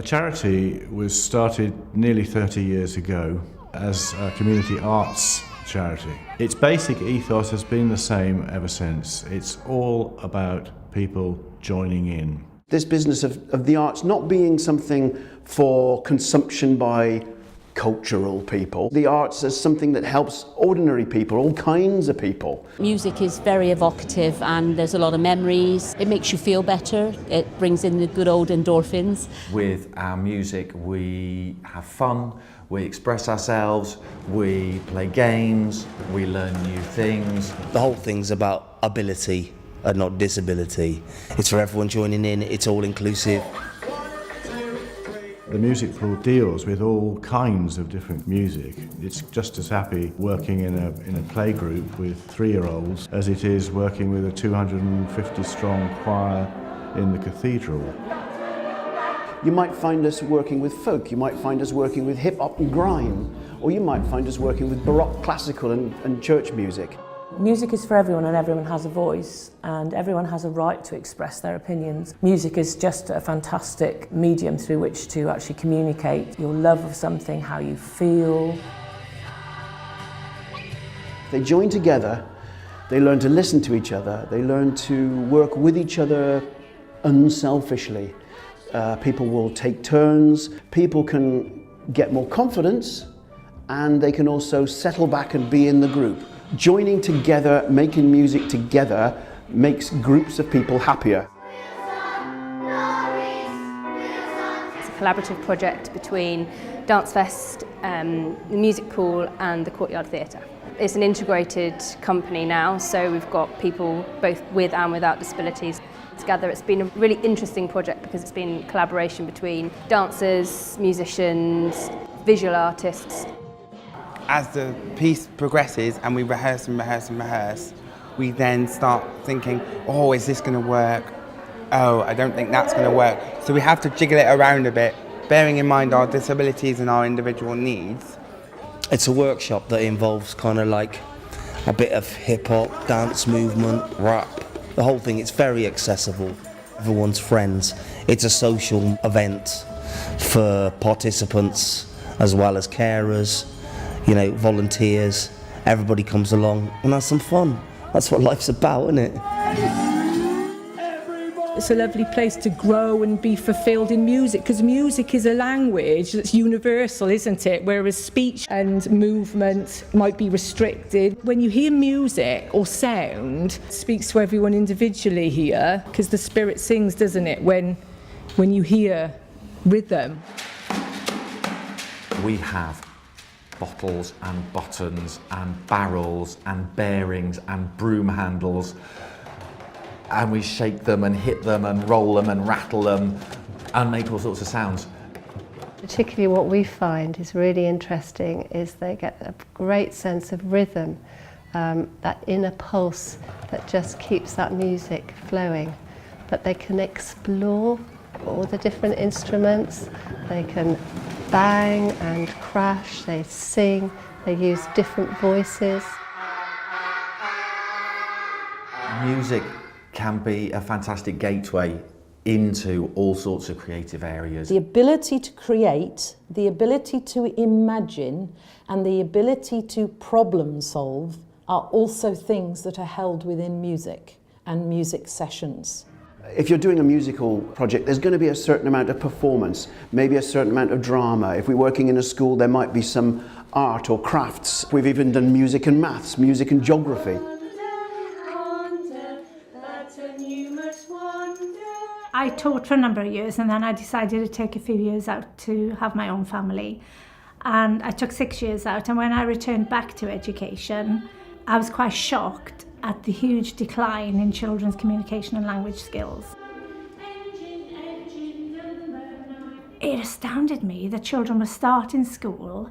charity was started nearly 30 years ago as a community arts charity. Its basic ethos has been the same ever since. It's all about people joining in. This business of the arts not being something for consumption by cultural people. The arts as something that helps ordinary people, all kinds of people. Music is very evocative and there's a lot of memories. It makes you feel better. It brings in the good old endorphins. With our music we have fun, we express ourselves, we play games, we learn new things. The whole thing's about ability and not disability. It's for everyone joining in, it's all inclusive. The music pool deals with all kinds of different music. It's just as happy working in a play group with 3-year-olds as it is working with a 250-strong choir in the cathedral. You might find us working with folk, you might find us working with hip-hop and grime, or you might find us working with Baroque, classical and church music. Music is for everyone and everyone has a voice and everyone has a right to express their opinions. Music is just a fantastic medium through which to actually communicate your love of something, how you feel. They join together, they learn to listen to each other, they learn to work with each other unselfishly. People will take turns, people can get more confidence and they can also settle back and be in the group. Joining together, making music together, makes groups of people happier. It's a collaborative project between Dance Fest, the music pool and the Courtyard Theatre. It's an integrated company now, so we've got people both with and without disabilities together. It's been a really interesting project because it's been collaboration between dancers, musicians, visual artists. As the piece progresses and we rehearse and rehearse and rehearse, we then start thinking, oh, is this going to work? Oh, I don't think that's going to work. So we have to jiggle it around a bit, bearing in mind our disabilities and our individual needs. It's a workshop that involves kind of like a bit of hip-hop, dance movement, rap. The whole thing, it's very accessible. Everyone's friends. It's a social event for participants as well as carers. You know, volunteers, everybody comes along and has some fun. That's what life's about, isn't it? It's a lovely place to grow and be fulfilled in music, because music is a language that's universal, isn't it? Whereas speech and movement might be restricted. When you hear music or sound, it speaks to everyone individually here, because the spirit sings, doesn't it, when you hear rhythm. We have bottles and buttons and barrels and bearings and broom handles, and we shake them and hit them and roll them and rattle them and make all sorts of sounds. Particularly what we find is really interesting is they get a great sense of rhythm, that inner pulse that just keeps that music flowing. But they can explore all the different instruments, they can bang and crash, they sing, they use different voices. Music can be a fantastic gateway into all sorts of creative areas. The ability to create, the ability to imagine, and the ability to problem solve are also things that are held within music and music sessions. If you're doing a musical project, there's going to be a certain amount of performance, maybe a certain amount of drama. If we're working in a school, there might be some art or crafts. We've even done music and maths, music and geography. I taught for a number of years and then I decided to take a few years out to have my own family. And I took 6 years out, and when I returned back to education, I was quite shocked at the huge decline in children's communication and language skills. It astounded me that children were starting school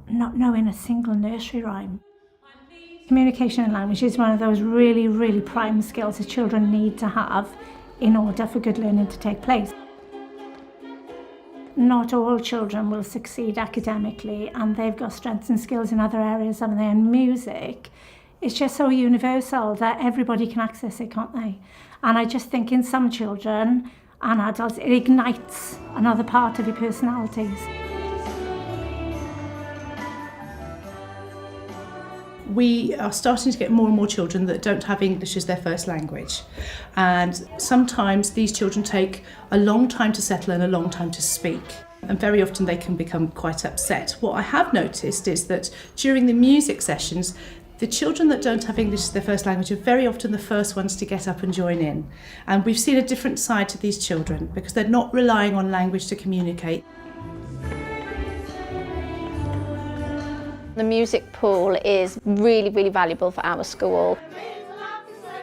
not knowing a single nursery rhyme. Communication and language is one of those really, really prime skills that children need to have in order for good learning to take place. Not all children will succeed academically, and they've got strengths and skills in other areas, haven't they? And music, it's just so universal that everybody can access it, can't they? And I just think in some children, and adults, it ignites another part of your personalities. We are starting to get more and more children that don't have English as their first language, and sometimes these children take a long time to settle and a long time to speak, and very often they can become quite upset. What I have noticed is that during the music sessions, the children that don't have English as their first language are very often the first ones to get up and join in, and we've seen a different side to these children because they're not relying on language to communicate. The music pool is really, really valuable for our school.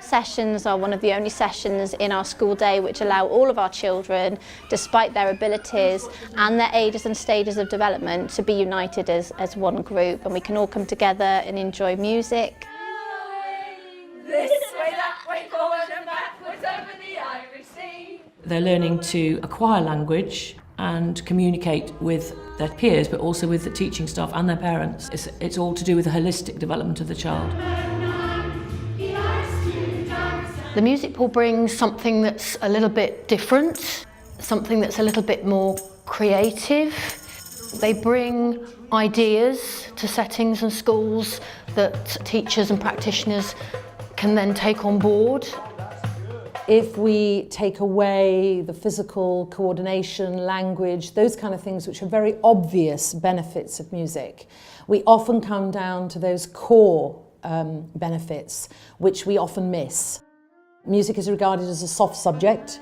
Sessions are one of the only sessions in our school day which allow all of our children, despite their abilities and their ages and stages of development, to be united as one group, and we can all come together and enjoy music. This way, that way, forward and backwards over the Irish Sea. They're learning to acquire language and communicate with their peers, but also with the teaching staff and their parents. It's all to do with the holistic development of the child. The music pool brings something that's a little bit different, something that's a little bit more creative. They bring ideas to settings and schools that teachers and practitioners can then take on board. If we take away the physical coordination, language, those kind of things which are very obvious benefits of music, we often come down to those core benefits which we often miss. Music is regarded as a soft subject,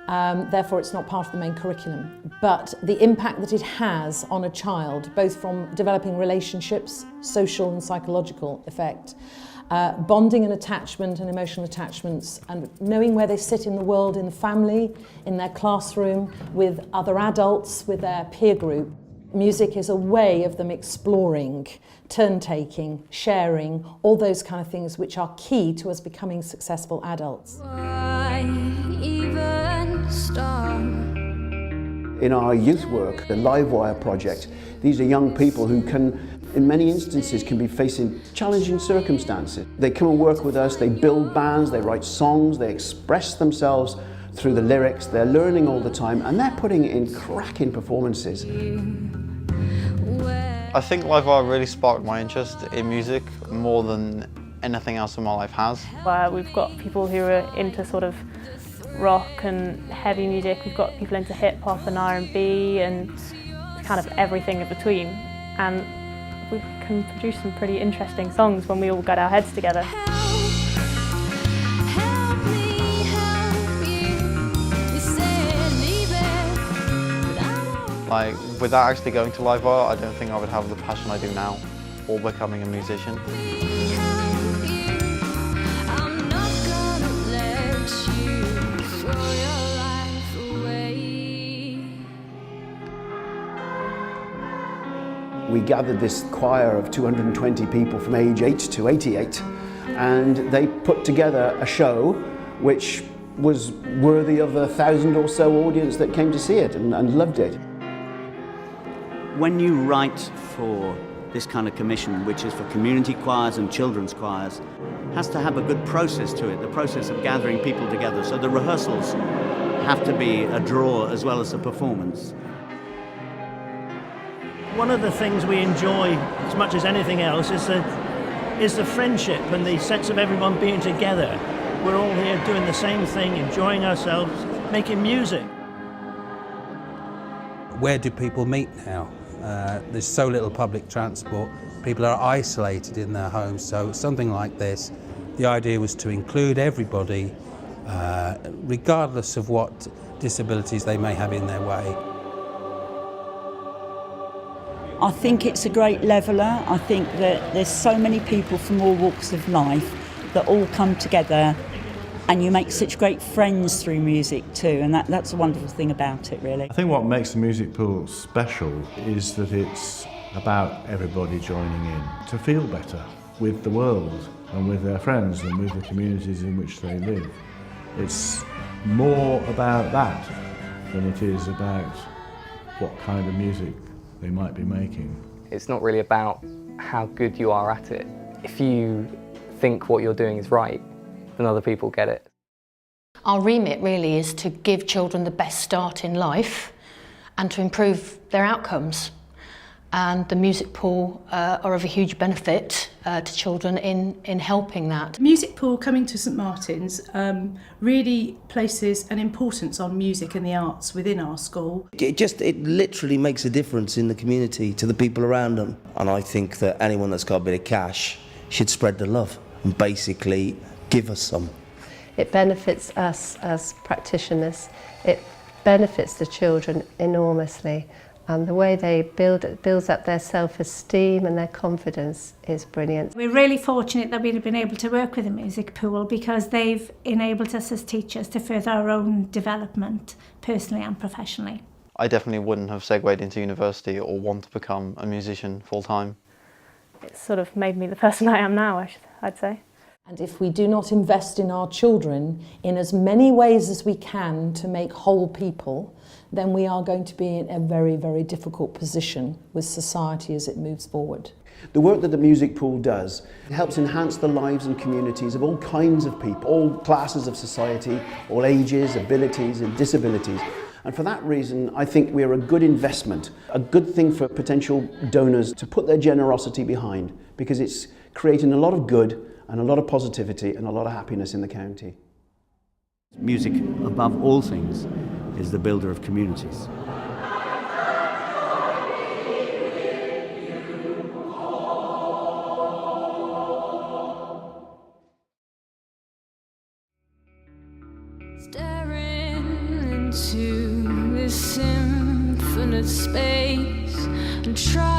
therefore it's not part of the main curriculum. But the impact that it has on a child, both from developing relationships, social and psychological effect, bonding and attachment and emotional attachments, and knowing where they sit in the world, in the family, in their classroom, with other adults, with their peer group. Music is a way of them exploring, turn-taking, sharing, all those kind of things which are key to us becoming successful adults. In our youth work, the Livewire project, these are young people who can, in many instances, can be facing challenging circumstances. They come and work with us, they build bands, they write songs, they express themselves through the lyrics, they're learning all the time, and they're putting in cracking performances. I think Livewire really sparked my interest in music more than anything else in my life has. We've got people who are into sort of rock and heavy music, we've got people into hip-hop and R&B and kind of everything in between. And we can produce some pretty interesting songs when we all get our heads together. Like, without actually going to Livewire, I don't think I would have the passion I do now, or becoming a musician. We gathered this choir of 220 people from age 8 to 88, and they put together a show which was worthy of 1,000 or so audience that came to see it and loved it. When you write for this kind of commission, which is for community choirs and children's choirs, has to have a good process to it, the process of gathering people together. So the rehearsals have to be a draw as well as a performance. One of the things we enjoy as much as anything else is the friendship and the sense of everyone being together. We're all here doing the same thing, enjoying ourselves, making music. Where do people meet now? There's so little public transport. People are isolated in their homes, so something like this, the idea was to include everybody, regardless of what disabilities they may have in their way. I think it's a great leveller. I think that there's so many people from all walks of life that all come together, and you make such great friends through music too, and that's a wonderful thing about it, really. I think what makes the music pool special is that it's about everybody joining in to feel better with the world and with their friends and with the communities in which they live. It's more about that than it is about what kind of music they might be making. It's not really about how good you are at it. If you think what you're doing is right, then other people get it. Our remit really is to give children the best start in life and to improve their outcomes. And the music pool are of a huge benefit to children in helping that. Music pool coming to St Martin's really places an importance on music and the arts within our school. It literally makes a difference in the community to the people around them. And I think that anyone that's got a bit of cash should spread the love and basically give us some. It benefits us as practitioners. It benefits the children enormously. And the way they builds up their self-esteem and their confidence is brilliant. We're really fortunate that we've been able to work with the music pool because they've enabled us as teachers to further our own development, personally and professionally. I definitely wouldn't have segued into university or want to become a musician full-time. It's sort of made me the person I am now, I'd say. And if we do not invest in our children in as many ways as we can to make whole people, then we are going to be in a very, very difficult position with society as it moves forward. The work that the music pool does helps enhance the lives and communities of all kinds of people, all classes of society, all ages, abilities and disabilities. And for that reason, I think we are a good investment, a good thing for potential donors to put their generosity behind, because it's creating a lot of good and a lot of positivity and a lot of happiness in the county. Music, above all things, is the builder of communities. Staring into this infinite space and try